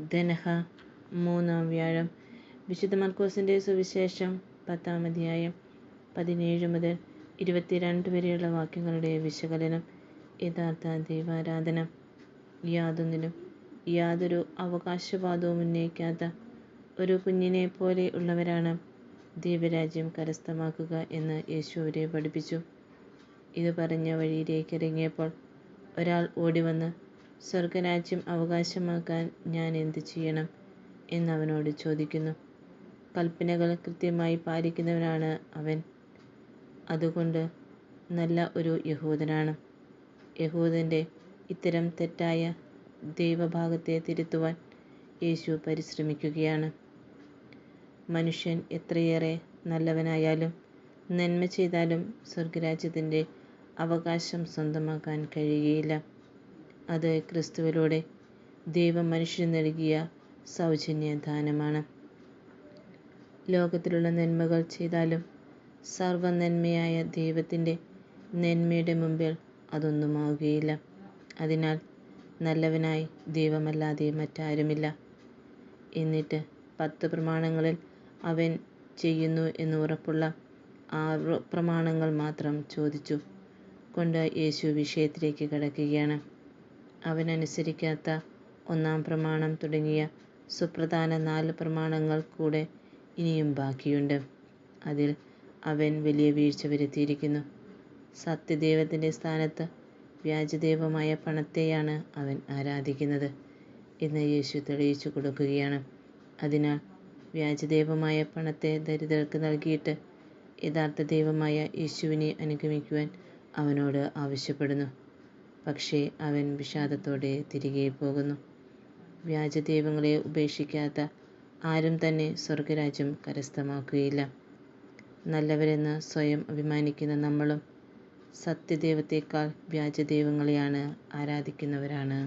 ധനഹ 3-ാം വ്യാഴം. വിശുദ്ധ മർക്കോസിൻ്റെ സുവിശേഷം 10-ാം അധ്യായം 17 മുതൽ 22 വരെയുള്ള വാക്യങ്ങളുടെ വിശകലനം. യഥാർത്ഥ ദൈവാരാധന. യാതൊന്നിലും യാതൊരു അവകാശവാദവും ഉന്നയിക്കാത്ത ഒരു കുഞ്ഞിനെ പോലെ ഉള്ളവരാണ് ദൈവരാജ്യം കരസ്ഥമാക്കുക എന്ന് യേശു അവരെ പഠിപ്പിച്ചു. ഇത് പറഞ്ഞ വഴിയിലേക്ക് ഇറങ്ങിയപ്പോൾ ഒരാൾ ഓടിവന്ന്, സ്വർഗരാജ്യം അവകാശമാക്കാൻ ഞാൻ എന്ത് ചെയ്യണം എന്നവനോട് ചോദിക്കുന്നു. കൽപ്പനകൾ കൃത്യമായി പാലിക്കുന്നവനാണ് അവൻ. അതുകൊണ്ട് നല്ല ഒരു യഹൂദനാണ്. യഹൂദൻ്റെ ഇത്തരം തെറ്റായ ദൈവഭാഗത്തെ തിരുത്തുവാൻ യേശു പരിശ്രമിക്കുകയാണ്. മനുഷ്യൻ എത്രയേറെ നല്ലവനായാലും നന്മ ചെയ്താലും സ്വർഗരാജ്യത്തിൻ്റെ അവകാശം സ്വന്തമാക്കാൻ കഴിയുകയില്ല. അത് ക്രിസ്തുവിലൂടെ ദൈവം മനുഷ്യന് നൽകിയ സൗജന്യ ദാനമാണ്. ലോകത്തിലുള്ള നന്മകൾ ചെയ്താലും സർവ്വനന്മയായ ദൈവത്തിൻ്റെ നന്മയുടെ മുമ്പിൽ അതൊന്നുമാവുകയില്ല. അതിനാൽ നല്ലവനായി ദൈവമല്ലാതെ മറ്റാരുമില്ല. എന്നിട്ട് 10 പ്രമാണങ്ങളിൽ അവൻ ചെയ്യുന്നു എന്ന് ഉറപ്പുള്ള 6 പ്രമാണങ്ങൾ മാത്രം ചോദിച്ചു കൊണ്ട് യേശു വിഷയത്തിലേക്ക് കടക്കുകയാണ്. അവൻ അനുസരിക്കാത്ത 1-ാം പ്രമാണം തുടങ്ങിയ സുപ്രധാന 4 പ്രമാണങ്ങൾ കൂടെ ഇനിയും ബാക്കിയുണ്ട്. അതിൽ അവൻ വലിയ വീഴ്ച വരുത്തിയിരിക്കുന്നു. സത്യദൈവത്തിൻ്റെ സ്ഥാനത്ത് വ്യാജദൈവമായ പണത്തെയാണ് അവൻ ആരാധിക്കുന്നത് എന്ന് യേശു തെളിയിച്ചു കൊടുക്കുകയാണ്. അതിനാൽ വ്യാജദൈവമായ പണത്തെ ദരിദ്രർക്ക് നൽകിയിട്ട് യഥാർത്ഥ ദൈവമായ യേശുവിനെ അനുഗമിക്കുവാൻ അവനോട് ആവശ്യപ്പെടുന്നു. പക്ഷേ അവൻ വിഷാദത്തോടെ തിരികെ പോകുന്നു. വ്യാജദൈവങ്ങളെ ഉപേക്ഷിക്കാത്ത ആരും തന്നെ സ്വർഗരാജ്യം കരസ്ഥമാക്കുകയില്ല. നല്ലവരെന്ന് സ്വയം അഭിമാനിക്കുന്ന നമ്മളും സത്യദൈവത്തേക്കാൾ വ്യാജദൈവങ്ങളെയാണ് ആരാധിക്കുന്നവരാണ്.